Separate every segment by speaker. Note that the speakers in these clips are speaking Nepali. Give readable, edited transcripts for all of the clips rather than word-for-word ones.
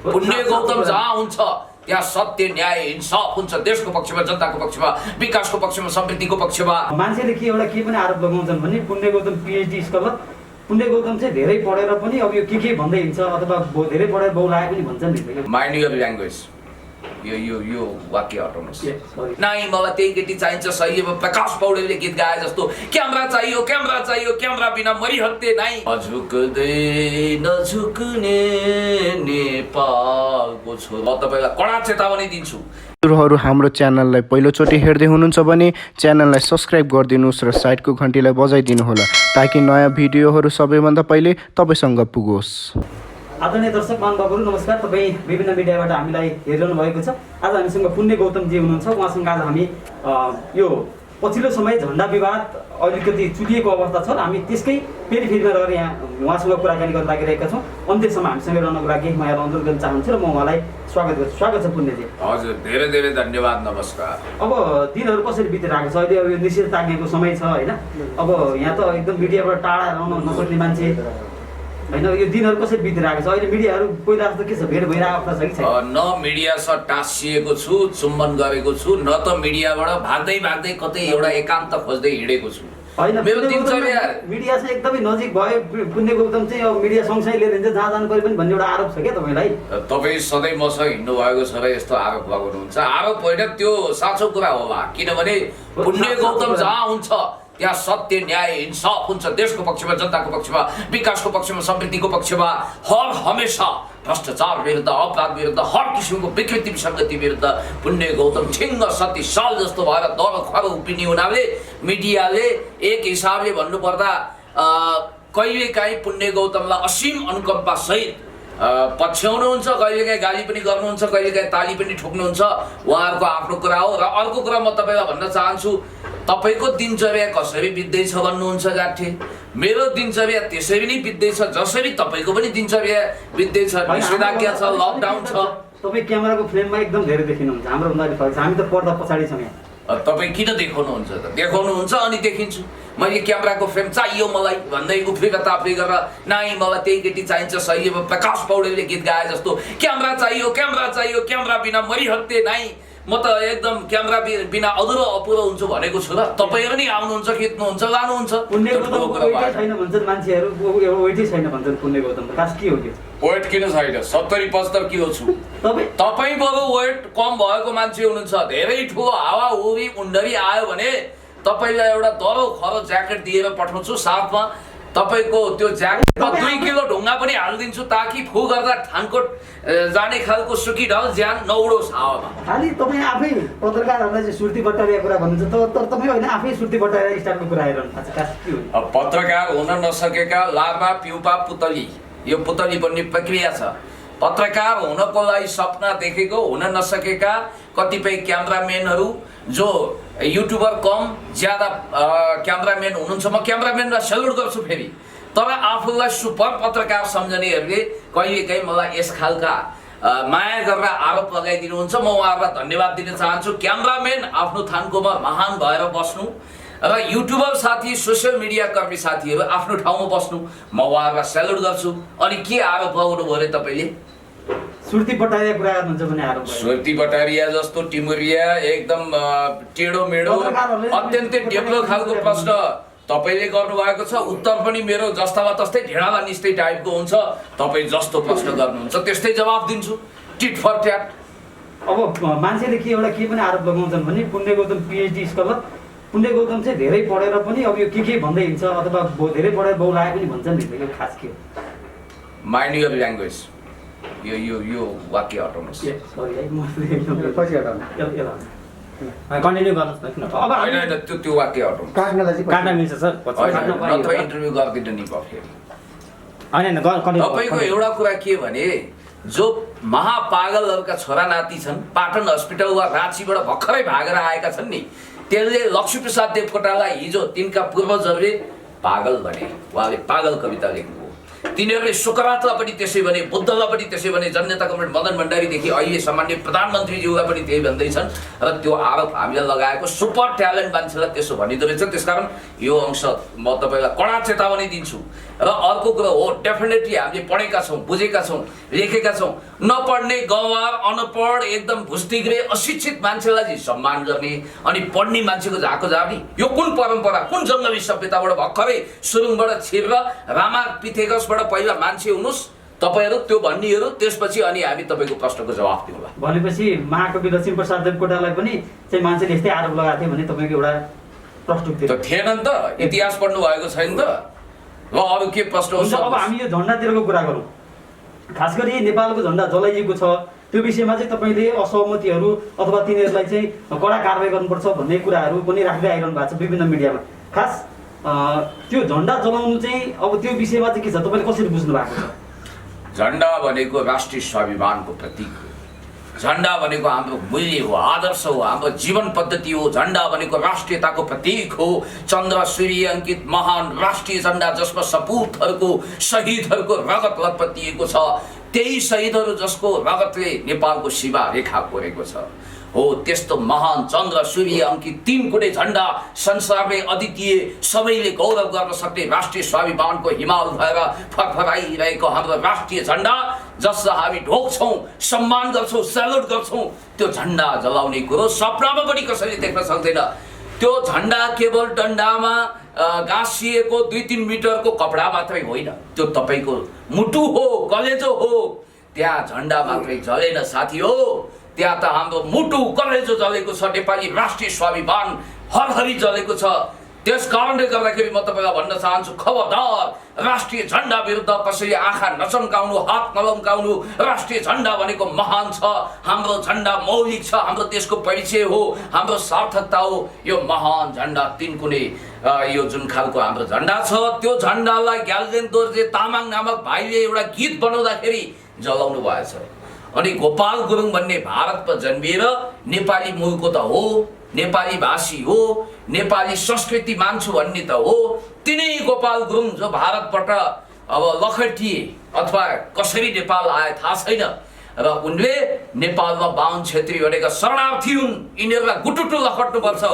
Speaker 1: पुण्य गौतम जहाँ हुन्छ त्यहाँ सत्य न्याय इन्साफ हुन्छ। देशको पक्षमा, जनताको पक्षमा, विकासको पक्षमा, समृद्धिको पक्षमा।
Speaker 2: मान्छेले के पनि आरोप लगाउँछन् भने पुण्य गौतम PhD स्कलर, पुण्य गौतम चाहिँ धेरै पढेर पनि अब यो के भन्दै हिँड्छ अथवा धेरै पढेर बहुलाए पनि भन्छन् नि।
Speaker 1: Mind your language. यो वाक्य हटाउनुहोस्। नाइ मलाई त्यही केटी चाहिन्छ सही। अब प्रकाश पौडेलले गीत गाए जस्तो क्यामेरा चाहियो, क्यामेरा चाहियो, क्यामेरा बिना मरिहत्ते नाइ। झुक्दै नझुक्ने नेपालको छोरो। म तपाईँलाई कडा चेतावनी दिन्छु।
Speaker 3: हजुरहरू हाम्रो च्यानललाई पहिलोचोटि हेर्दै हुनुहुन्छ भने च्यानललाई सब्स्क्राइब गरिदिनुहोस् र साइडको घन्टीलाई बजाइदिनु होला ताकि नयाँ भिडियोहरू सबैभन्दा पहिले तपाईँसँग पुगोस्।
Speaker 2: आदरणीय दर्शक महानुभावहरू नमस्कार। तपाईँ विभिन्न मिडियाबाट हामीलाई हेरिरहनु भएको छ। आज हामीसँग पुण्य गौतमजी हुनुहुन्छ। उहाँसँग आज हामी यो पछिल्लो समय झन्डा विवाद अलिकति चुलिएको अवस्था छ। हामी त्यसकै फेरिमा रहेर यहाँ उहाँसँग कुराकानी गर्न लागिरहेका छौँ। अन्त्यसम्म हामीसँग रहनको लागि म यहाँ अनुरोध गर्न चाहन्छु र म उहाँलाई स्वागत गर्छु। स्वागत छ पुण्यजी।
Speaker 1: हजुर, धेरै धेरै धन्यवाद, नमस्कार।
Speaker 2: अब दिनहरू कसरी बितिरहेको छ? अहिले अब यो निषेध ताग्नेको समय छ होइन? अब यहाँ त एकदम मिडियाबाट टाढा रहन नसक्ने मान्छे होइन, यो दिनहरू कसरी बितिरहेको छ? अहिले मिडियाहरू पहिला जस्तो के छ, भेट भइरहेको अवस्था छ कि छैन?
Speaker 1: न मिडियासँग टाँसिएको छु, चुम्बन गरेको छु, न त मिडियाबाट भाग्दै कतै एउटा एकान्त खोज्दै हिँडेको छु।
Speaker 2: होइन,
Speaker 1: मेरो दिनचर्या
Speaker 2: मिडिया चाहिँ एकदमै नजिक भयो। पुण्य गौतम चाहिँ अब मिडिया सँगसँगै लिएर हिँड्छ, जहाँ जानु पऱ्यो पनि भन्ने एउटा आरोप छ क्या तपाईँलाई?
Speaker 1: तपाईँ सधैँ मसँग हिँड्नु भएको छ र यस्तो आरोप लगाउनुहुन्छ। आरोप होइन, त्यो साँचो कुरा होला। किनभने पुण्य गौतम जहाँ हुन्छ त्यहाँ सत्य न्याय इन्साफ हुन्छ। देशको पक्षमा, जनताको पक्षमा, विकासको पक्षमा, समृद्धिको पक्षमा। हर हमेसा भ्रष्टाचार विरुद्ध, अपराध विरुद्ध, हर किसिमको विकृति विसङ्गति विरुद्ध पुण्य गौतम ठिङ्ग सती साल जस्तो भएर दर खर उभिने हुनाले मिडियाले एक हिसाबले भन्नुपर्दा कहिलेकाहीँ पुण्य गौतमलाई असीम अनुकम्पा सहित पछ्याउनुहुन्छ, कहिलेकाहीँ गाली पनि गर्नुहुन्छ, कहिलेकाहीँ ताली पनि ठोक्नुहुन्छ। उहाँहरूको आफ्नो कुरा हो। र अर्को कुरा म तपाईँलाई भन्न चाहन्छु, तपाईँको दिनचर्या कसरी बित्दैछ भन्नुहुन्छ गाठे, मेरो दिनचर्या त्यसरी नै बित्दैछ जसरी तपाईँको पनि दिनचर्या बित्दैछ। निषेधाज्ञा छ, लकडाउन छ।
Speaker 2: तपाईँ क्यामेराको फ्रेममा एकदम धेरै देखिनुहुन्छ। हाम्रो भन्दा अलिक फरक छ। हामी त पर्दा पछाडि छौँ यहाँ।
Speaker 1: तपाईँ किन देखाउनुहुन्छ त? देखाउनुहुन्छ अनि देखिन्छु। मैले क्यामेराको फ्रेम चाहियो मलाई भन्दै उफ्रेर ताफ्री गरेर नाइ मलाई त्यही केटी चाहिन्छ सही। अब प्रकाश पौडेलले गीत गाए जस्तो क्यामेरा चाहियो, क्यामेरा चाहियो, क्यामेरा बिना मरिहत्ते नाइ। म त एकदम क्यामेरा बिना अधुरो अपुरो हुन्छु भनेको छु र तपाईँ पनि आउनुहुन्छ, खिच्नुहुन्छ, लानुहुन्छ।
Speaker 2: पुण्य गौतम छैन भन्छन् मान्छेहरू, एउटा वेटै छैन भन्छन् पुण्य गौतम। खास के हो त्यो?
Speaker 1: वेट किन छैन? 70-75 किलो छु। तपाईँ बरु वेट कम भएको मान्छे हुनुहुन्छ। धेरै ठुलो हावा हुरी उन्डरी आयो भने तपाईँलाई एउटा दरो खरो ज्याकेट दिएर पठाउँछु। साथमा तपाईँको त्यो ज्याकेटमा 2 किलो ढुङ्गा पनि हालिदिन्छु ताकि फु गर्दा ठानकोट जाने खालको सुकी ढल ज्यान नउडोस् हावामा।
Speaker 2: खालि तपाईँ आफै पत्रकारहरूलाई चाहिँ सुर्ती बट्टारिया कुरा भन्नुहुन्छ तर तपाईँ होइन, आफै सुर्ती बट्टारिया स्टाइलको कुरा आइरहनु भएको छ। खास के हो?
Speaker 1: पत्रकार हुन नसकेका लामा पिउपा पुतली, यो पुतली बन्ने प्रक्रिया छ। पत्रकार हुनको लागि सपना देखेको हुन नसकेका कतिपय क्यामेराम्यानहरू जो युट्युबर कम ज्यादा क्यामेराम्यान हुनुहुन्छ, म क्यामेराम्यानलाई सेल्युट गर्छु। फेरि तर आफूलाई सुपर पत्रकार सम्झनेहरूले कहिलेकाहीँ मलाई यस खालका माया गरेर आरोप लगाइदिनुहुन्छ। म उहाँहरूलाई धन्यवाद दिन चाहन्छु। क्यामेराम्यान आफ्नो थान्कोमा महान भएर बस्नु र युट्युबर साथी, सोसियल मिडिया कर्मी साथीहरू आफ्नो ठाउँमा बस्नु, म उहाँहरूलाई सेल्युट गर्छु। अनि के आरोप लगाउनु भयो अरे तपाईँले?
Speaker 2: सुर्ती बटारिया कुरा गर्नुहुन्छ भने आरोप भयो।
Speaker 1: सुर्ती बटारिया जस्तो टिमुरिया एकदम टेढो मेढो अत्यन्तै डेप्लो खालको प्रश्न तपाईँले गर्नुभएको छ। उत्तर पनि मेरो जस्तामा तस्तै ढेँडामा निस्दै टाइपको हुन्छ। तपाईँ जस्तो प्रश्न गर्नुहुन्छ त्यस्तै जवाब दिन्छु, टिट फर ट्याट।
Speaker 2: अब मान्छेले के पनि आरोप लगाउँछन् भने पुण्य गौतम PhD स्कलर, पुण्य गौतम चाहिँ धेरै पढेर पनि अब यो के भन्दै हिँड्छ अथवा धेरै पढेर बहुलाए पनि भन्छन् नि। यो खास के हो?
Speaker 1: Mind your language. यो वाक्य हटाउनुहोस्।
Speaker 2: कन्टिन्यू गर्नुहोस् न। किन अब
Speaker 1: होइन, त्यो वाक्य हटाउनुहोस्।
Speaker 2: काट्न मिल्छ सर?
Speaker 1: नत्र इन्टरभ्यू गरिदिनु नि भयो।
Speaker 2: होइन,
Speaker 1: तपाईँको एउटा कुरा के भने जो महापागलहरूका छोरा नाति छन्, पाटन हस्पिटल वा राँचीबाट भर्खरै भागेर आएका छन् नि, त्यसले लक्ष्मीप्रसाद देवकोटालाई हिजो तिनका पूर्वजहरूले पागल भने। उहाँले पागल कविता लेख्नु। तिनीहरूले सुकरातलाई पनि त्यसै भने, बुद्धलाई पनि त्यसै भने, जननेता कमरेड मदन भण्डारीदेखि अहिले सामान्य प्रधानमन्त्रीज्यूलाई पनि त्यही भन्दैछन्। र त्यो आरोप हामीले लगाएको सुपर ट्यालेन्ट मान्छेलाई त्यसो भनिँदो रहेछ। त्यसकारण यो अंश म तपाईँलाई कडा चेतावनी दिन्छु। र अर्को कुरो हो डेफिनेटली हामीले पढेका छौँ, बुझेका छौँ, लेखेका छौँ, नपढ्ने गवार अनपढ एकदम भुस्तिग्रे अशिक्षित मान्छेलाई चाहिँ सम्मान गर्ने अनि पढ्ने मान्छेको झाको झार्ने, यो कुन परम्परा, कुन जङ्गली सभ्यताबाट भर्खरै सुरुङबाट छिरेर रामा पिथेगसबाट पहिला मान्छे हुनुहोस् तपाईहरु त्यो भन्नेहरु, त्यसपछि अनि हामी तपाईको प्रश्नको जवाफ दिउँला।
Speaker 2: भनेपछि महाकवि लक्ष्मीप्रसाद देवकोटालाई पनि चाहिँ मान्छेले यस्तै आरोप लगाएको थियो भने तपाईको एउटा प्रश्नोत्तर
Speaker 1: त थिएन नि त, इतिहास पढ्नु भएको छैन त। ल अरु के प्रश्न हुन्छ?
Speaker 2: अब हामी यो झण्डातिरको कुरा गरौँ। खास गरी नेपालको झण्डा जलाइएको छ, त्यो विषयमा चाहिँ तपाईले असहमतिहरू अथवा तिनीहरूलाई चाहिँ कडा कारबाही गर्नुपर्छ भन्ने कुराहरू पनि राख्दै आइरहनु भएको छ विभिन्न मिडियामा। खास त्यो झण्डा जलाउनु चाहिँ अब त्यो विषयमा चाहिँ के छ, तपाईले कसरी बुझ्नु भएको छ?
Speaker 1: झण्डा भनेको राष्ट्रिय स्वाभिमानको प्रतीक हो। झण्डा भनेको हाम्रो मूल्य हो, आदर्श हो, हाम्रो जीवन पद्धति हो। झण्डा भनेको राष्ट्रियताको प्रतीक हो। चन्द्र सूर्य अंकित महान राष्ट्रिय झण्डा जसमा सपूतहरूको शहीदहरूको रगत लतपतिएको छ, त्यही शहीदहरू जसको रगतले नेपालको सीमा रेखा कोरेको छ हो, त्यस्तो महान चन्द्र सूर्य अंकित तीन कुनै झण्डा संसारले अद्वितीय सबैले गौरव गर्न सक्ने राष्ट्रिय स्वाभिमानको हिमाल भएर फरफराइरहेको हाम्रो राष्ट्रिय झण्डा जसलाई हामी ढोक्छौँ, सम्मान गर्छौँ, सल्युट गर्छौँ, त्यो झण्डा जलाउने कुरो सपनामा पनि कसैले देख्न सक्दैन। त्यो झण्डा केवल डन्डामा गाँसिएको 2-3 मिटरको कपडा मात्रै होइन, त्यो तपाईको मुटु हो, कलेजो हो। त्यहाँ झण्डा मात्रै जलेन साथी हो, त्यहाँ त हाम्रो मुटु कलेजो जलेको छ, नेपाली राष्ट्रिय स्वाभिमान हरहरी जलेको छ। त्यस कारणले गर्दाखेरि म तपाईलाई भन्न चाहन्छु, खबरदार राष्ट्रिय झण्डा विरुद्ध कसैले आँखा नचम्काउनु, हात नलम्काउनु। राष्ट्रिय झण्डा भनेको महान छ, हाम्रो झण्डा मौलिक छ, हाम्रो देशको परिचय हो, हाम्रो सार्थकता हो। यो महान झण्डा तीन कुने यो जुन खालको हाम्रो झण्डा छ, त्यो झण्डालाई ग्याल्जेन दोर्जे तामाङ नामक भाइले एउटा गीत बनाउँदाखेरि जलाउनु भएछ। अनि गोपाल गुरुङ भन्ने भारतमा जन्मिएर नेपाली मूलको त हो, नेपाली भाषी हो, नेपाली संस्कृति मान्छु भन्ने त हो, तिनै गोपाल गुरुङ जो भारतबाट अब लखटिए अथवा कसरी नेपाल आए थाहा छैन, र उनले नेपालमा बाहुन क्षेत्री भनेका शरणार्थी हुन्, यिनीहरूलाई गुटुटु लखट्नुपर्छ,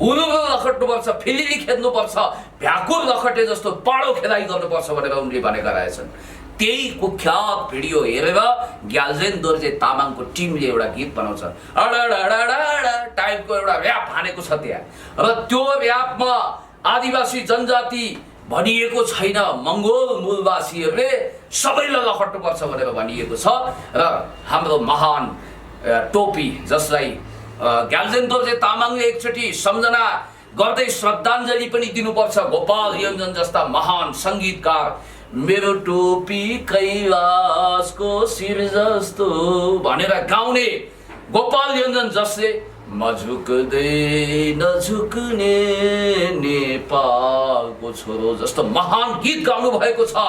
Speaker 1: हुरुरु लखट्नुपर्छ, फिलिली खेद्नुपर्छ, भ्याकुर लखटे जस्तो पाडो खेदाई गर्नुपर्छ भनेर उनले भनेका रहेछन्। त्यही कुख्यात भिडियो हेरेर ग्याल्जेन दोर्जे तामाङको टिमले एउटा गीत बनाउँछ, टाइपको एउटा र्याप हानेको छ त्यहाँ, र त्यो र्यापमा आदिवासी जनजाति भनिएको छैन, मंगोल मूलवासीहरूले सबैलाई लखट्नुपर्छ भनेर भनिएको छ। र हाम्रो महान टोपी जसलाई ग्याल्जेन दोर्जे तामाङले एकचोटि सम्झना गर्दै श्रद्धाञ्जली पनि दिनुपर्छ, गोपाल योन्जन जस्ता महान सङ्गीतकार। मेरो टोपी कैलाशको शिर जस्तो भनेर गाउने गोपाल योन्जन जसले म झुक्दै नझुक्ने नेपालको छोरो जस्तो महान गीत गाउनु भएको छ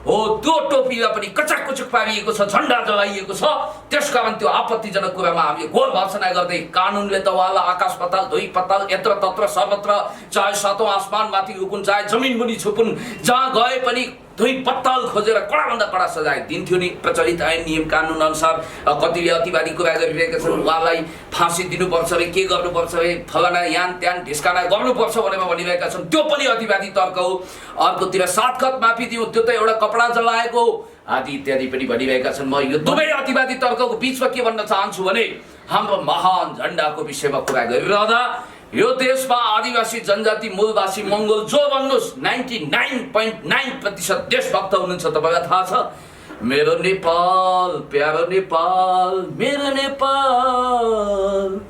Speaker 1: हो। त्यो टोपीलाई पनि कचाककुचुक पारिएको छ, झण्डा जलाइएको छ। त्यसकारण त्यो आपत्तिजनक कुरामा हामीले घोर भर्सना गर्दै कानुनले त वाला आकाश पताल धुई पताल यत्र तत्र सर्वत्र, चाहे सातौं आसमान माथि उकुन, चाहे जमिन मुनि छुपुन, जहाँ गए पनि धुई पत्ताल खोजेर कडाभन्दा कडा सजाय दिन्थ्यो नि। प्रचलित ऐन नियम कानुन अनुसार कतिले अतिवादी कुरा गरिरहेका छन्, उहाँलाई फाँसी दिनुपर्छ रे, के गर्नुपर्छ रे, फलाना यान त्यान ढिस्काना गर्नुपर्छ भनेर भनिरहेका छन्, त्यो पनि अतिवादी तर्क हो। अर्कोतिर 7 खत माफी दिउँ, त्यो त एउटा कपडा जलाएको आदि इत्यादि पनि भनिरहेका छन्। म यो दुवै अतिवादी तर्कको बीचमा के भन्न चाहन्छु भने, हाम्रो महान झण्डाको विषयमा कुरा गरिरहँदा यो देशमा आदिवासी जनजाति मूलवासी मंगोल जो भन्नुहोस् 99.9% देशभक्त हुनुहुन्छ। तपाईलाई थाहा छ, मेरो नेपाल प्यारो नेपाल, मेरो नेपाल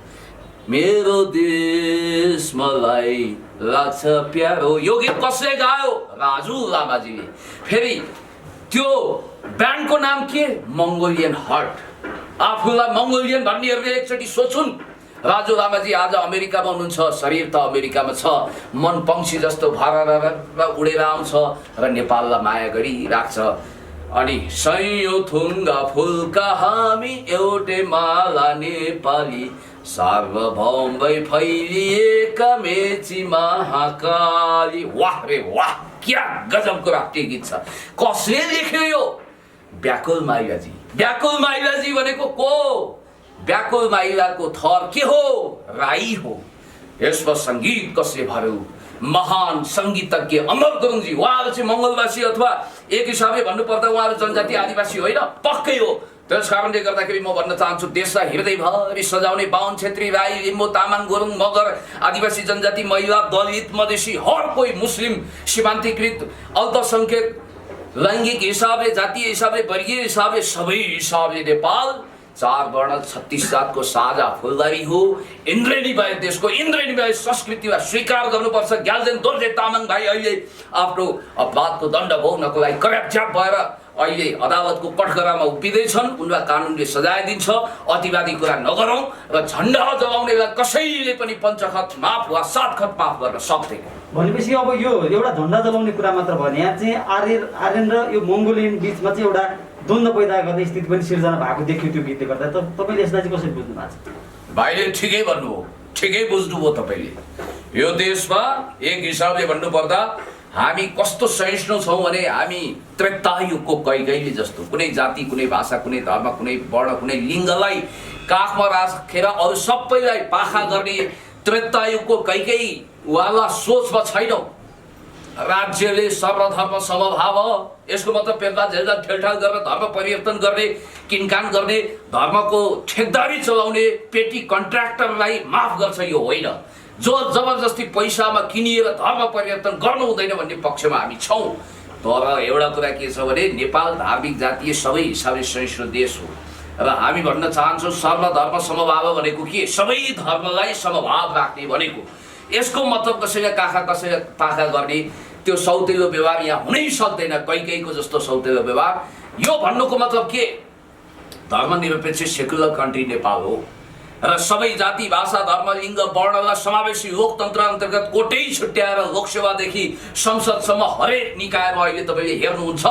Speaker 1: मेरो देश मलाई लाग्छ प्यारो। यो गीत कसले गायो? राजु लामाजीले। फेरि त्यो ब्यान्डको नाम के? Mongolian heart. आफूलाई मंगोलियन भन्नेहरूले एकचोटि सोचुन्। राजु लामाजी आज अमेरिकामा हुनुहुन्छ, शरीर त अमेरिकामा छ, मन पंक्षी जस्तो भरर उडेर आउँछ र नेपाललाई माया गरिराख्छ। अनि सयौं थुङ्गा फुलका हामी एउटै माला नेपाली, सार्वभौम भई फैलिएका मेची महाकाली। वाह रे वाह, क्या गजबको राष्ट्रिय गीत छ। कसले लेख्यो यो? व्याकुल माइलाजी। व्याकुल माइलाजी भनेको को? व्याकुल माइलाको थर के हो? राई हो। यसमा संगीत कसले भर्यो? महान सङ्गीतज्ञ अमर गुरुङजी, उहाँहरू चाहिँ मङ्गलवासी अथवा एक हिसाबले भन्नुपर्दा उहाँहरू जनजाति आदिवासी होइन, पक्कै हो। त्यस कारणले गर्दाखेरि म भन्न चाहन्छु, देशलाई हृदयभरि सजाउने बाहुन, छेत्री, राई, लिम्बू, तामाङ, गुरुङ, मगर, आदिवासी जनजाति, महिला, दलित, मधेसी, हर कोही, मुस्लिम, सीमान्तकृत, अल्पसङ्ख्यक, लैङ्गिक हिसाबले, जातीय हिसाबले, वर्गीय हिसाबले, सबै हिसाबले नेपाल 4 वर्ण 36 जातको साझा फुलदारी हो। इन्द्रेणी भाइ देशको इन्द्रेणी भाइ संस्कृतिलाई स्वीकार गर्नुपर्छ। ग्याल्जेन दोर्जे तामाङ भाइ अहिले आफ्नो अपराधको दण्ड भोग्नको लागि करापझ्याप भएर अहिले अदालतको कठघरामा उभिँदैछन्। उनलाई कानुनले सजाय दिन्छ। अतिवादी कुरा नगरौँ र झन्डा जलाउनेलाई कसैले पनि 5 खत माफ वा 7 खत माफ गर्न सक्दैन।
Speaker 2: भनेपछि अब यो एउटा झन्डा जलाउने कुरा मात्र भने यहाँ चाहिँ आर्यन र यो मङ्गोलियन बिचमा चाहिँ एउटा द्वन्द्व पैदा गर्ने स्थिति पनि सिर्जना भएको देखियो त्यो गीतले गर्दा। तपाईँले यसलाई चाहिँ कसरी बुझ्नु भएको छ?
Speaker 1: भाइले ठिकै भन्नुभयो, ठिकै बुझ्नुभयो तपाईँले। यो देशमा एक हिसाबले भन्नुपर्दा हामी कस्तो सहिष्णु छौँ भने हामी त्रेतायुगको कैकैले जस्तो कुनै जाति, कुनै भाषा, कुनै धर्म, कुनै वर्ण, कुनै लिङ्गलाई काखमा राखेर अरू सबैलाई पाखा गर्ने त्रेतायुगको कैकै वाला सोचमा छैनौँ। राज्यले सर्वधर्म समभाव, यसको मतलब पेल्दा झेल्दा ठेलठाल गरेर धर्म परिवर्तन गर्ने, किनकान गर्ने, धर्मको ठेकदारी चलाउने पेटी कन्ट्र्याक्टरलाई माफ गर्छ यो होइन। जो जबरजस्ती पैसामा किनिएर धर्म परिवर्तन गर्नु हुँदैन भन्ने पक्षमा हामी छौँ। तर एउटा कुरा के छ भने नेपाल धार्मिक जातीय सबै हिसाबले सहिष्णु देश हो र हामी भन्न चाहन्छौँ सर्वधर्म समभाव भनेको के? सबै धर्मलाई समभाव राख्ने भनेको। यसको मतलब कसैले काखा कसैले पाखा गर्ने त्यो सौतेलो व्यवहार यहाँ हुनै सक्दैन, कैकैको जस्तो सौतेलो व्यवहार। यो भन्नुको मतलब के? धर्मनिरपेक्ष सेकुलर कन्ट्री नेपाल हो र सबै जाति, भाषा, धर्म, लिङ्ग, वर्णलाई समावेशी लोकतन्त्र अन्तर्गत कोटै छुट्याएर लोकसेवादेखि संसदसम्म हरेक निकायमा अहिले तपाईँले हेर्नुहुन्छ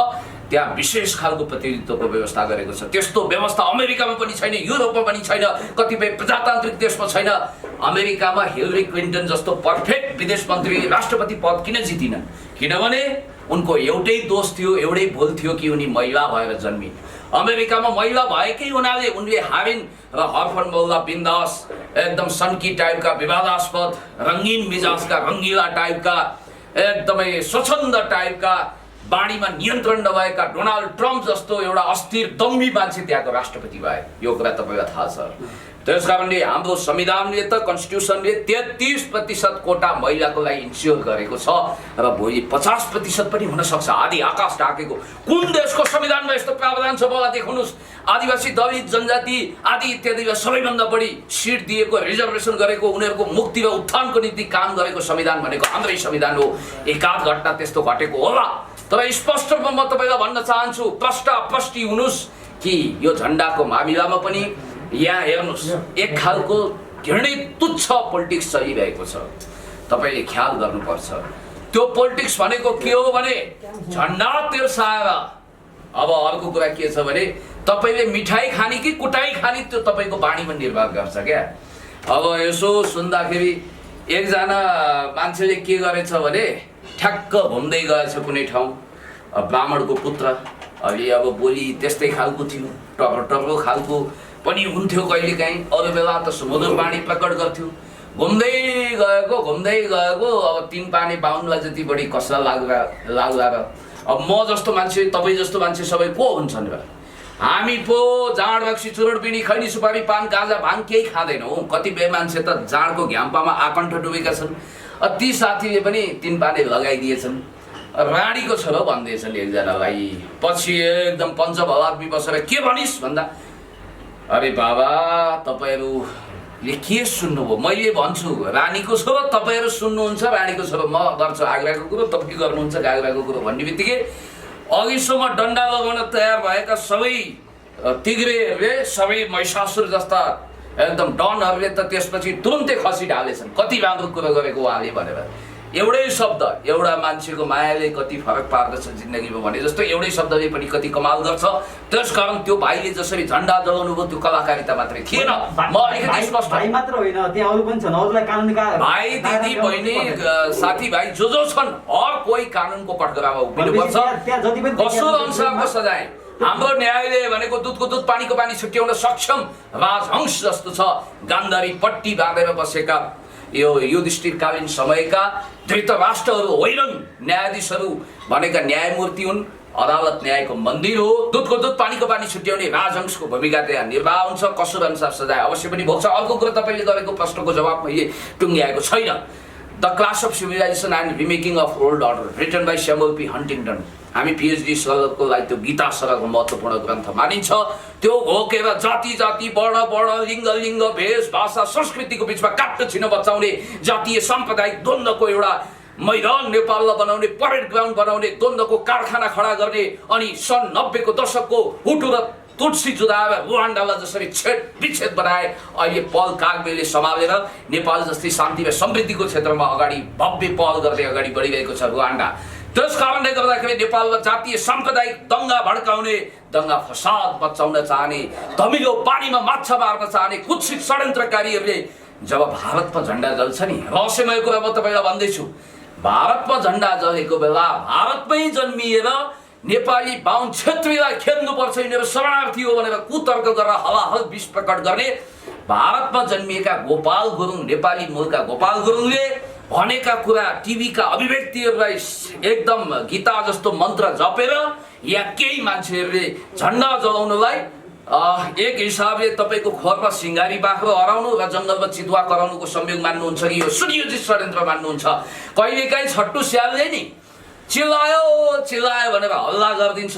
Speaker 1: त्यहाँ विशेष खालको प्रतिनिधित्वको व्यवस्था गरेको छ। त्यस्तो व्यवस्था अमेरिकामा पनि छैन, युरोपमा पनि छैन, कतिपय प्रजातान्त्रिक देशमा छैन। अमेरिकामा हिलरी क्लिन्टन जस्तो पर्फेक्ट विदेश मन्त्री राष्ट्रपति पद किन जितिनन्? किनभने उनको एउटै दोष थियो, एउटै भुल थियो कि उनी महिला भएर जन्मिन्। अमेरिकामा महिला भएकै हुनाले उनले हारिन् र हरफन मौला बिन्दास एकदम सन्की टाइपका विवादास्पद, रङ्गीन मिजाजका, रङ्गिला टाइपका, एकदमै स्वच्छन्द टाइपका, बाणीमा नियन्त्रण नभएका डोनाल्ड ट्रम्प जस्तो एउटा अस्थिर दम्भी मान्छे त्यहाँको राष्ट्रपति भए। यो कुरा तपाईँलाई थाहा छ। त्यस कारणले हाम्रो संविधानले त कन्स्टिट्युसनले 33% कोटा महिलाको लागि इन्स्योर गरेको छ र भोलि 50% पनि हुन सक्छ। आदि आकाश ढाकेको कुन देशको संविधानमा यस्तो प्रावधान छ मलाई देखाउनुहोस्। आदिवासी, दलित, जनजाति आदि इत्यादिलाई सबैभन्दा बढी सिट दिएको, रिजर्भेसन गरेको, उनीहरूको मुक्ति र उत्थानको निम्ति काम गरेको संविधान भनेको हाम्रै संविधान हो। एकाध घटना त्यस्तो घटेको होला, तर स्पष्ट रूपमा म तपाईँलाई भन्न चाहन्छु, प्रष्टि हुनुहोस् कि यो झन्डाको मामिलामा पनि यहाँ हेर्नुहोस् एक खालको घृणित तुच्छ पोलिटिक्स चलिरहेको छ। तपाईँले ख्याल गर्नुपर्छ। त्यो पोलिटिक्स भनेको के हो भने झन्डा तेर्साएर। अब अर्को कुरा के छ भने तपाईँले मिठाई खाने कि कुटाई खाने त्यो तपाईँको बाणीमा निर्भर गर्छ क्या। अब यसो सुन्दाखेरि एकजना मान्छेले के गरेछ भने ठ्याक्क घुम्दै गएछ कुनै ठाउँ, ब्राह्मणको पुत्र, अलि अब बोली त्यस्तै खालको थियो, टर्रो खालको पनि हुन्थ्यो कहिलेकाहीँ, अरू बेला त सुमधुर बाणी प्रकट गर्थ्यो। घुम्दै गएको अब 3 पानी बाहुनलाई जति बढी कसला लाग्ला र अब म जस्तो मान्छे, तपाईँ जस्तो मान्छे सबै को हुन्छन् र? हामी पो जाँड रक्सी, चुरोट, बिडी, खैनी, सुपारी, पान, गाँजा, भाङ केही खाँदैनौँ। कतिपय मान्छे त जाँडको घ्याम्पामा आकण्ठ डुबेका छन्। ती साथीले पनि 3 पानी लगाइदिएछन्। रानीको छोरो भन्दैछन् एकजनालाई, पछि एकदम पञ्चभलात्मी बसेर के भनिस् भन्दा, अरे बाबा तपाईँहरूले के सुन्नुभयो? मैले भन्छु रानीको छोरो, तपाईँहरू सुन्नुहुन्छ रानीको छोरो, म गर्छु आग्राको कुरो, तपाईँ गर्नुहुन्छ गाग्राको कुरो भन्ने बित्तिकै अघिसम्म डन्डा लगाउन तयार भएका सबै तिग्रेहरूले, सबै महिषासुर जस्ता एकदम डनहरूले त त्यसपछि तुरुन्तै खसी ढालेछन्। कति राम्रो कुरो गरेको उहाँले भनेर। एउटै शब्द, एउटा मान्छेको मायाले कति फरक पार्दछ जिन्दगीमा भने जस्तो एउटै शब्दले पनि कति कमाल गर्छ। त्यसकारण त्यो भाइले जसरी झन्डा जलाउनु भयो त्यो कलाकारिता मात्रै थिएन। म अलिकति स्पष्ट,
Speaker 2: भाइ मात्र होइन त्यहाँ अरू पनि छन्, अरूलाई कानुनका
Speaker 1: भाइ, दिदी, बहिनी, साथीभाइ जो छन् हर कोही कानुनको कठघरामा उभिनुपर्छ। कसुर अनुसारको सजाय। हाम्रो न्यायले भनेको दुधको दुध पानीको पानी छुट्याउन सक्षम राजहंस जस्तो छ। गान्धारी पट्टी बाँधेर बसेका यो युधिष्ठिरकालीन समयका धृतराष्ट्रहरू होइनन्, न्यायाधीशहरू भनेका न्यायमूर्ति हुन्, अदालत न्यायको मन्दिर हो, दुधको दुध पानीको पानी छुट्याउने राजहंसको भूमिका त्यहाँ निर्वाह हुन्छ, कसुर अनुसार सजाय अवश्य पनि भोग्छ। अर्को कुरा तपाईँले गरेको प्रश्नको जवाब मैले टुङ्ग्याएको छैन। The Clash of Civilisation and Remaking of Old Order written by Samuel P Huntington, हामी पिएचडी सरको लागि त्यो गीता सरको महत्त्वपूर्ण ग्रन्थ मानिन्छ। त्यो घोकेर जाति जाति वर्ण वर्ण लिङ्ग लिङ्ग भेष भाषा संस्कृतिको बिचमा काट्न छिन बचाउने जातीय साम्प्रदायिक द्वन्द्वको एउटा मैदान नेपाललाई बनाउने, परेड ग्राउन्ड बनाउने, द्वन्द्वको कारखाना खडा गर्ने, अनि सन् 90 को दशकको हुटु र तुलसी जुदाएर रुवान्डालाई जसरी विच्छेद बनाए, अहिले पल कागबेले सम्हालेर नेपाल जस्तै शान्ति र समृद्धिको क्षेत्रमा अगाडि भव्य पहल गर्दै अगाडि बढिरहेको छ रुवान्डा। त्यस कारणले गर्दाखेरि नेपालमा जातीय साम्प्रदायिक दङ्गा भड्काउने, दङ्गा फसाद बचाउन चाहने, धमिलो पानीमा माछा मार्न चाहने कुत्सित षड्यन्त्रकारीहरूले जब भारतमा झन्डा जल्छ नि, रहस्यमय कुरा म तपाईँलाई भन्दैछु, भारतमा झन्डा जलेको बेला भारतमै जन्मिएर नेपाली बाहुन क्षेत्रीलाई खेल्नुपर्छ, यिनीहरू शरणार्थी हो भनेर कुतर्क गरेर हलाहल विष प्रकट गर्ने भारतमा जन्मिएका गोपाल गुरुङ, नेपाली मूलका गोपाल गुरुङले भनेका कुरा टिभीका अभिव्यक्तिहरूलाई एकदम गीता जस्तो मन्त्र जपेर या केही मान्छेहरूले झन्डा जलाउनलाई एक हिसाबले तपाईँको खोरमा सिङ्गारी बाख्रो हराउनु र जङ्गलमा चितुवा कराउनुको संयोग मान्नुहुन्छ कि यो सुनियोजित षड्यन्त्र मान्नुहुन्छ? कहिलेकाहीँ छट्टु स्यालले नि चिल्लायो चिल्लायो भनेर हल्ला गरिदिन्छ,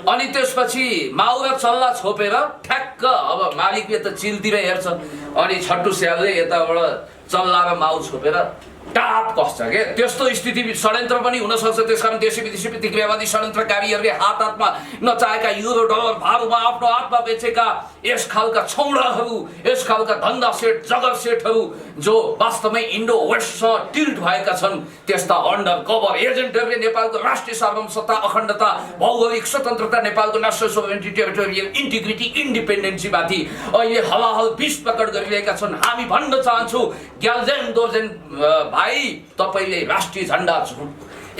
Speaker 1: अनि त्यसपछि माउ र चल्ला छोपेर ठ्याक्क अब मालिकले त चिलतिर हेर्छ, अनि छट्टु स्यालले यताबाट चल्ला र माउ छोपेर टाप कस्छ के। त्यस्तो स्थिति षड्यन्त्र पनि हुनसक्छ। त्यसकारण देशी विदेशी प्रतिक्रियावादी षड्यन्त्रकारीहरूले हात हातमा नचाहेका युरो डलर भारूमा आफ्नो हातमा बेचेका यस खालका छौडाहरू, यस खालका धन्दा सेठ जगर सेठहरू जो वास्तवमै इन्डो वेस्टसँग टिल्ट भएका छन्, त्यस्ता अन्डर कभर एजेन्टहरूले नेपालको राष्ट्रिय सार्वभौमसत्ता, अखण्डता, भौगोलिक स्वतन्त्रता, नेपालको नेसनल सोभरेनिटी, टेरिटोरियल इन्टिग्रिटी, इन्डिपेन्डेन्सीमाथि अहिले हलाहल विष प्रकट गरिरहेका छन्। हामी भन्न चाहन्छौँ ग्याल्जेन दोर्जेन भाइ, तपाईँले राष्ट्रिय झन्डा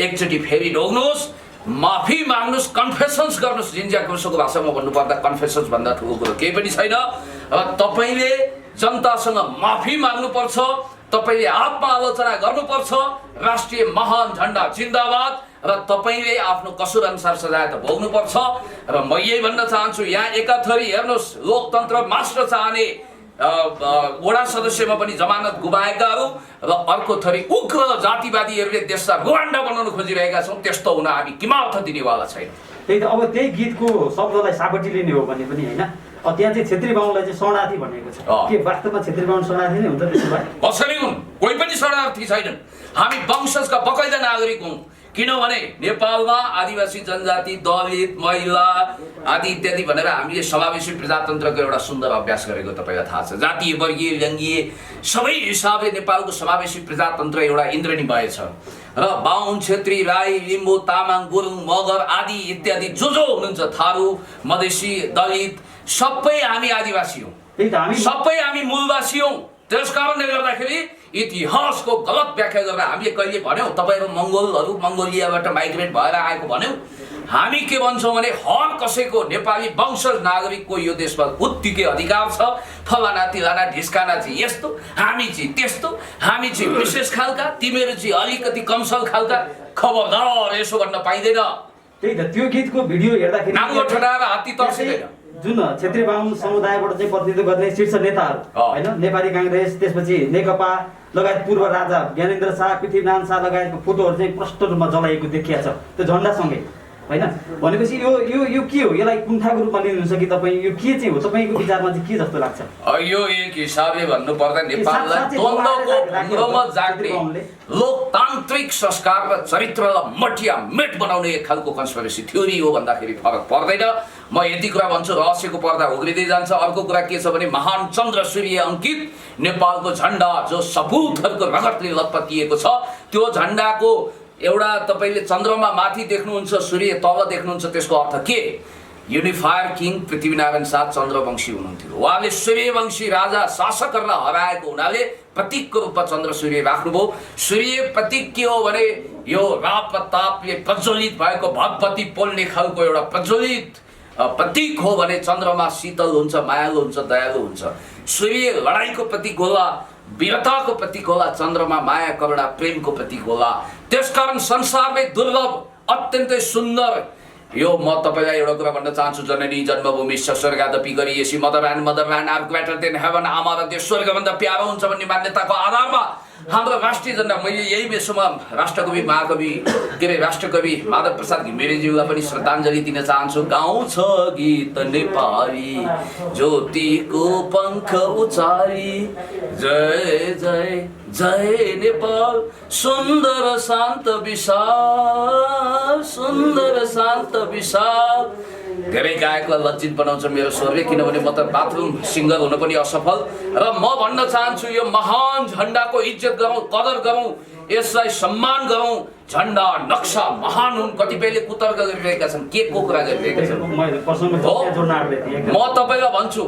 Speaker 1: एकचोटि फेरि ढोग्नुहोस्, माफी माग्नुहोस्, कन्फेसन्स गर्नुहोस्। जिन्ज्या क्रुसोको भाषामा भन्नुपर्दा कन्फेसन्स भन्दा ठुलो कुरो केही पनि छैन। र तपाईँले जनतासँग माफी माग्नुपर्छ, तपाईँले आत्मआलोचना गर्नुपर्छ। राष्ट्रिय महान झन्डा जिन्दाबाद, र तपाईँले आफ्नो कसुर अनुसार सजाय त भोग्नुपर्छ। र म यही भन्न चाहन्छु, यहाँ एकाथरी हेर्नुहोस्, लोकतन्त्र मास्न चाहने वडा सदस्यमा पनि जमानत गुमाएकाहरू र अर्को थरी उग्र जातिवादीहरूले देशलाई रुवान्डा बनाउन खोजिरहेका छौँ। त्यस्तो हुन हामी किमार्थ दिनेवाला छैन।
Speaker 2: त्यही त अब त्यही गीतको शब्दलाई साबटी लिने हो भने पनि होइन, त्यहाँ चाहिँ छेत्री बाहुनलाई चाहिँ शरणार्थी भनेको छ। के वास्तवमा छेत्री बाहुन शरणार्थी नै हुन्छ त्यसो भए?
Speaker 1: कसरी हुन्? कोही पनि शरणार्थी छैनन्। हामी वंशजका बकैदा नागरिक हौँ, किनभने नेपालमा आदिवासी जनजाति, दलित, महिला आदि इत्यादि भनेर हामीले समावेशी प्रजातन्त्रको एउटा सुन्दर अभ्यास गरेको तपाईँलाई थाहा छ। जातीय वर्गीय लिङ्गीय सबै हिसाबले नेपालको समावेशी प्रजातन्त्र एउटा इन्द्रणीमय छ। र बाहुन, छेत्री, राई, लिम्बू, तामाङ, गुरुङ, मगर आदि इत्यादि जो हुनुहुन्छ, थारू, मधेसी, दलित, सबै हामी आदिवासी हौँ, सबै हामी मूलवासी हौँ। त्यस कारणले गर्दाखेरि इतिहासको गलत व्याख्या गरेर हामीले कहिले भन्यौँ तपाईँहरू मङ्गोलहरू मङ्गोलियाबाट माइग्रेट भएर आएको भन्यौँ? हामी के भन्छौँ भने हर कसैको नेपाली वंशज नागरिकको यो देशमा उत्तिकै अधिकार छ। फलाना तिलाना ढिस्काना चाहिँ यस्तो, हामी चाहिँ त्यस्तो, हामी चाहिँ विशेष खालका, तिमीहरू चाहिँ अलिकति कमसल खालका, खबरदार यसो गर्न पाइँदैन।
Speaker 2: त्यही त त्यो गीतको भिडियो हेर्दाखेरि
Speaker 1: नाङ्गो ठडाएर हात्ती तर्सिँदैन।
Speaker 2: जुन छेत्री बाहुन समुदायबाट चाहिँ प्रतिनिधित्व गर्ने शीर्ष नेताहरू होइन, नेपाली काङ्ग्रेस, त्यसपछि नेकपा लगायत पूर्व राजा ज्ञानेन्द्र शाह, पृथ्वीनारायण शाह लगायतको फोटोहरू चाहिँ प्रष्ट रूपमा जलाइएको देखिया छ त्यो झन्डासँगै होइन। भनेपछि यो यो यो के हो? यसलाई कुण्ठाको रूपमा लिनुहुन्छ कि तपाईँ? यो के चाहिँ हो तपाईँको विचारमा चाहिँ के जस्तो लाग्छ?
Speaker 1: यो एक हिसाबले भन्नुपर्दा नेपाललाई द्वन्द्वको भुङ्ग्रोमा जाग्ने लोकतान्त्रिक संस्कार र चरित्रलाई मटिया मेट बनाउने एक खालको कन्स्पिरेसी थ्योरी हो भन्दाखेरि फरक पर्दैन। म यति कुरा भन्छु, रहस्यको पर्दा उग्रिँदै जान्छ। अर्को कुरा के छ भने महान चन्द्र सूर्य अङ्कित नेपालको झन्डा जो सपुतहरूको रगतले लतपतिएको छ, त्यो झन्डाको एउटा तपाईँले चन्द्रमा माथि देख्नुहुन्छ, सूर्य तल देख्नुहुन्छ, त्यसको अर्थ के? युनिफायर किङ पृथ्वीनारायण शाह चन्द्रवंशी हुनुहुन्थ्यो। उहाँले सूर्यवंशी राजा शासकहरूलाई हराएको हुनाले प्रतीकको रूपमा चन्द्र सूर्य राख्नुभयो। सूर्य प्रतीक के हो भने यो राप तापले प्रज्वलित भएको भगवती पोल्ने खालको एउटा प्रज्वलित प्रतीक हो भने चन्द्रमा शीतल हुन्छ, मायालु हुन्छ, दयालु हुन्छ। सूर्य लडाइँको प्रतीक होला वीरताको प्रतीक होला, चन्द्रमा माया करुणा प्रेमको प्रतीक होला। त्यसकारण संसारमै दुर्लभ अत्यन्तै सुन्दर यो म तपाईलाई एउटा कुरा भन्न चाहन्छु, जननी जन्मभूमि स्वर्गादपि गरिएसी mother land are greater than heaven. आमा र देश स्वर्गभन्दा प्यारो हुन्छ भन्ने मान्यताको आधारमा हाम्रो राष्ट्रिय झण्डा, मैले यही विषयमा राष्ट्रकवि महाकवि के अरे राष्ट्रकवि माधव प्रसाद घिमिरेज्यूलाई पनि श्रद्धाञ्जली दिन चाहन्छु। गाउँछ गीत नेपाली ज्योतिको पङ्ख उचाली, जय जय जय नेपाल सुन्दर शान्त विशाल, सुन्दर शान्त विशाल। धेरै गायकलाई लज्जित बनाउँछ मेरो स्वरले, किनभने म त बाथरुम सिङ्गर हुन पनि असफल। र म भन्न चाहन्छु यो महान झन्डाको इज्जत गरौँ, कदर गरौँ, यसलाई सम्मान गरौँ। झन्डा नक्सा महान हुन्, कतिपयले कुतर्क गरिरहेका छन्, केकको कुरा गरिरहेका छन्। म तपाईँलाई भन्छु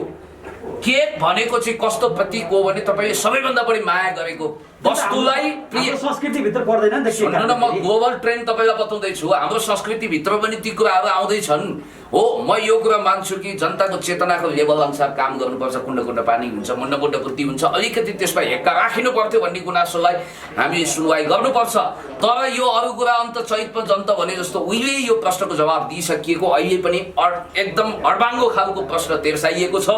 Speaker 1: केक भनेको चाहिँ कस्तो प्रतीक हो भने तपाईँले सबैभन्दा बढी माया गरेको वस्तुलाई प्रिय
Speaker 2: संस्कृतिभित्र पर्दैन नि त।
Speaker 1: सुन्नु न, म ग्लोबल ट्रेन्ड तपाईँलाई बताउँदैछु, हाम्रो संस्कृतिभित्र पनि ती कुराहरू आउँदैछन् हो। म यो कुरा मान्छु कि जनताको चेतनाको लेभल अनुसार काम गर्नुपर्छ। कुण्ड कुण्ड पानी हुन्छ, मुण्ड मुण्ड बुद्धि हुन्छ, अलिकति त्यसमा हेक्का राखिनु पर्थ्यो भन्ने गुनासोलाई हामी सुनवाई गर्नुपर्छ। तर यो अरू कुरा अन्त चैतमा जन्त भने जस्तो उहिले यो प्रश्नको जवाब दिइसकिएको, अहिले पनि एकदम अर्बाङ्गो खालको प्रश्न तेर्साइएको छ।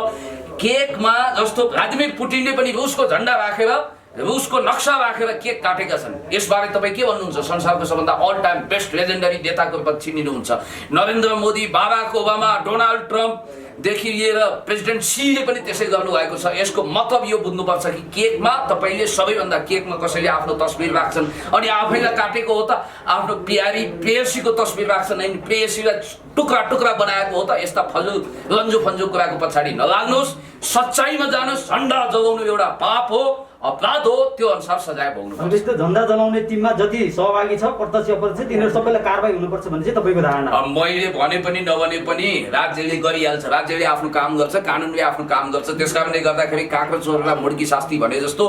Speaker 1: केकमा जस्तो भ्लादिमिर पुटिनले पनि रुसको झन्डा राखेर, रुसको नक्सा राखेर केक काटेका छन्। यसबारे तपाईँ के भन्नुहुन्छ? संसारको सबभन्दा अल टाइम बेस्ट लेजेन्डरी नेताको रूपमा चिनिनुहुन्छ Narendra Modi, Barack Obama, Donald ट्रम्पदेखि लिएर प्रेसिडेन्ट सीले पनि त्यसै गर्नुभएको छ। यसको मतलब यो बुझ्नुपर्छ कि केकमा तपाईँले सबैभन्दा केकमा कसैले आफ्नो तस्बिर राख्छन् अनि आफैलाई काटेको हो त, आफ्नो प्यारी प्रेयसीको तस्बिर राख्छन् अनि प्रेयसीलाई टुक्रा टुक्रा बनाएको हो त। यस्ता फजु लन्जु फन्जु कुराको पछाडि नलाग्नुहोस्, सच्चाइमा जानुहोस्। झन्डा जलाउनु एउटा पाप हो, अपराध हो, त्यो अनुसार सजाय भोग्नुपर्छ।
Speaker 2: त्यस्तो झन्डा जलाउने टिममा जति सहभागी छ प्रत्यक्ष अप्रत्यक्ष तिनीहरू सबैलाई कारबाही हुनुपर्छ भन्ने चाहिँ तपाईँको धारणा?
Speaker 1: मैले भने पनि नभने पनि राज्यले गरिहाल्छ, राज्यले आफ्नो काम गर्छ, कानुनले आफ्नो काम गर्छ। त्यसकारणले गर्दाखेरि काँक्रो चोरलाई मुड्की शास्ति भने जस्तो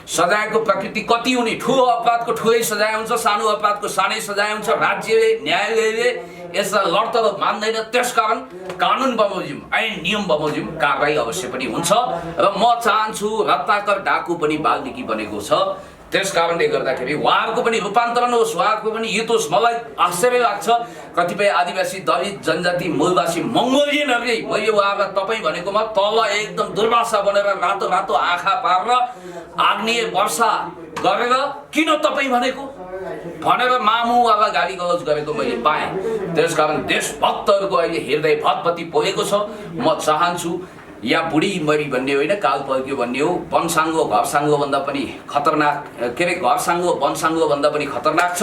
Speaker 1: सजायको प्रकृति कति हुने, ठुलो अपराधको ठुलै सजाय हुन्छ, सानो अपराधको सानै सजाय हुन्छ। राज्यले न्यायालयले यसलाई लड्तल मान्दैन। त्यसकारण कानुन बमोजिम, ऐन नियम बमोजिम कारबाही अवश्य पनि हुन्छ। र म चाहन्छु रत्नाकर डाकु पनि वाल्मिकी बनेको छ, त्यसकारणले गर्दाखेरि उहाँहरूको पनि रूपान्तरण होस्, उहाँहरूको पनि हित होस्। मलाई आश्चर्य लाग्छ कतिपय आदिवासी दलित जनजाति मूलवासी मङ्गोलियनहरूले मैले उहाँलाई तपाईँ भनेकोमा तल एकदम दुर्वासा बनेर रातो रातो आँखा पारेर आग्नेय वर्षा गरेर किन तपाईँ भनेको भनेर मामुवाला गाली गलौज गरेको मैले पाएँ। त्यसकारण देशभक्तहरूको अहिले हृदय भतभती पोलेको छ। म चाहन्छु या बुढी मरी भन्ने होइन, काल पल्क्यो भन्ने हो। वनसाङ्गो घरसाङ्गो भन्दा पनि खतरनाक, के अरे घरसाङ्गो वनसाङ्गो भन्दा पनि खतरनाक छ।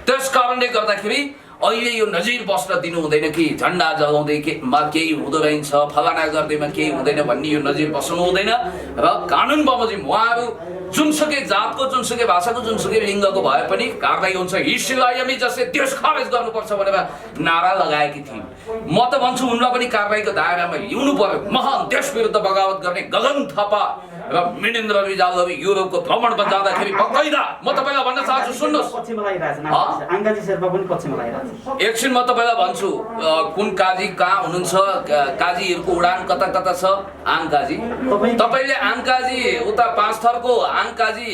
Speaker 1: त्यसकारणले गर्दाखेरि अहिले यो नजिर बस्न दिनु हुँदैन कि झन्डा जलाउँदै केही हुँदो रहेछ, फलाना गर्दैमा केही हुँदैन भन्ने यो नजिर बस्नु हुँदैन। र कानुन बमोजिम उहाँहरू जुनसुकै जातको, जुनसुकै भाषाको, जुनसुकै लिङ्गको भए पनि कारबाही हुन्छ। हिस्ट्रीलाई हामी जस्तै देश खारेज गर्नुपर्छ भनेर नारा लगाएकी थिइन्। म त भन्छु उनलाई पनि कारबाहीको दायरामा ल्याउनु पर्यो। महान देश विरुद्ध बगावत गर्ने गगन थापा र मिनेन्द्र रिजालहरू युरोपको भ्रमणमा जाँदाखेरि बकैदा म तपाईँलाई भन्न चाहन्छु, सुन्नुहोस्।
Speaker 2: आङ्काजी शेर्पा पनि पक्षमा लागिरहेछ।
Speaker 1: एकछिन म तपाईँलाई भन्छु कुन काजी कहाँ हुनुहुन्छ, काजीहरूको उडान कता कता छ। आङकाजी तपाईँले आङकाजी उता पाँच थरको आङकाजी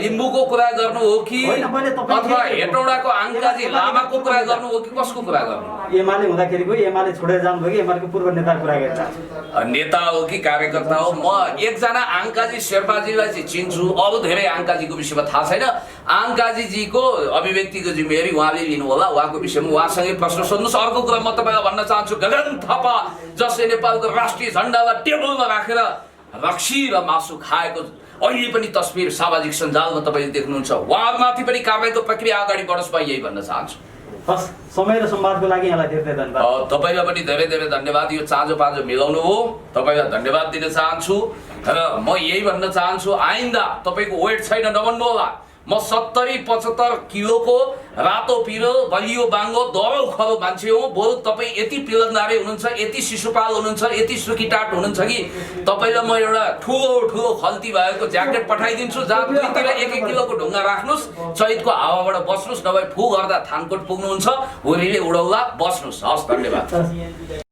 Speaker 1: लिम्बूको कुरा गर्नु हो कि अथवा हेटौडाको आङकाजी लामाको कुरा गर्नु हो कि कसको कुरा गर्नु?
Speaker 2: एमाले हुँदाखेरिको, एमाले छोडेर जानुभयो कि एमालेको पूर्व नेता कुरा गरिरहेछ?
Speaker 1: नेता हो कि कार्यकर्ता हो? म एकजना आङकाजी शेर्पाजीलाई चाहिँ चिन्छु, अरू धेरै आङकाजीको विषयमा थाहा छैन। आङकाजीजीको अभिव्यक्तिको जिम्मेवारी उहाँले लिनु होला, उहाँको विषयमा उहाँसँगै प्रश्न सोध्नुहोस्। अर्को कुरा म तपाईँलाई भन्न चाहन्छु, गगन थापा जसले नेपालको राष्ट्रिय झन्डालाई टेबलमा राखेर रक्सी र मासु खाएको अहिले पनि तस्बिर सामाजिक सञ्जालमा तपाईँले देख्नुहुन्छ। उहाँमाथि पनि कारबाहीको प्रक्रिया अगाडि बढोस्, म यही भन्न चाहन्छु।
Speaker 2: हस्, समय र सम्वादको लागि यहाँलाई धेरै धेरै धन्यवाद।
Speaker 1: तपाईँलाई पनि धेरै धेरै धन्यवाद। यो चाँजो पाँजो मिलाउनु हो, तपाईँलाई धन्यवाद दिन चाहन्छु। र म यही भन्न चाहन्छु, आइन्दा तपाईँको वेट छैन नभन्नु होला। म 70-75 किलोको रातो पिरो बलियो बाङ्गो दरो खरो मान्छे हो। बरु तपाईँ यति पिलन्दारे हुनुहुन्छ, यति शिशुपाल हुनुहुन्छ, यति सुकीटाट हुनुहुन्छ कि तपाईँलाई म एउटा ठुलो ठुलो खल्ती भएको ज्याकेट पठाइदिन्छु, जहाँ दुईतिर 1-1 किलोको ढुङ्गा राख्नुहोस्, चैतको हावाबाट बस्नुहोस्, नभए फु गर्दा थानकोट पुग्नुहुन्छ, होलीले उडाउला, बस्नुहोस्। हस्, धन्यवाद।